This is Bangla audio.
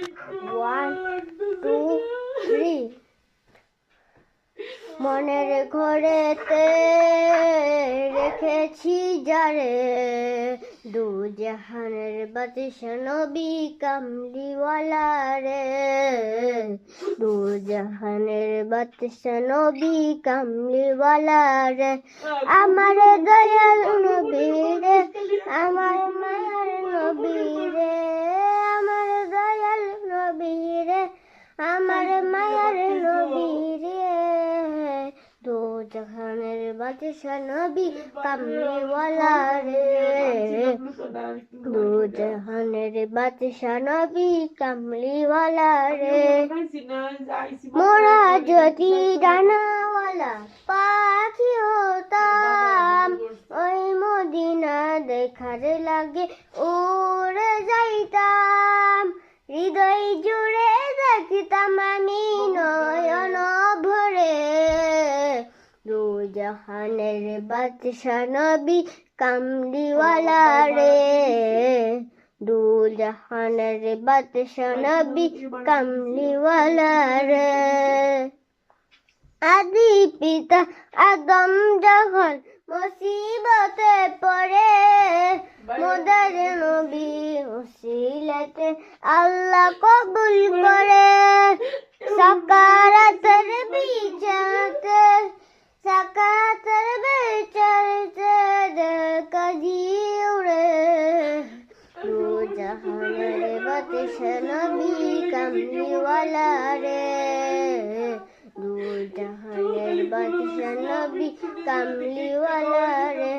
1 2 3 মনের ঘরেতে রেখেছি যারে দু জাহানের বাদশা নবী কামলিওয়ালা রে দু জাহানের বাদশা নবী কামলিওয়ালা রে আমার দয়াল নবী রে আমার মায়ার নবী রে আমার দয়াল নবী রে আমার মায়ার নবী রে দু জাহানের বাদশা নবী কামলিওয়ালা রে দু জাহানের বাদশা নবী কামলিওয়ালা রে মোরা যদি ডানাওয়ালা পাখি হতাম ওই মদিনা দেখার লাগে উড়ে যাইতাম হৃদয় জুড়ে দেখতাম আমি নয়ন ভরে দু জাহানের বাদশা নবী কামলিওয়ালা রে দু জাহানের বাদশা নবী কামলিওয়ালা রে আদি পিতা আদম যখন মুসিবতে পড়ে মোদের নবী উসিলাতে আল্লাহ কবুল করে সাকারাতের বিচারতে কাজী উড়ে দু জাহানের বাদশা নবী কামলিওয়ালা রে দু জাহানের বাদশা নবী কামলিওয়ালা রে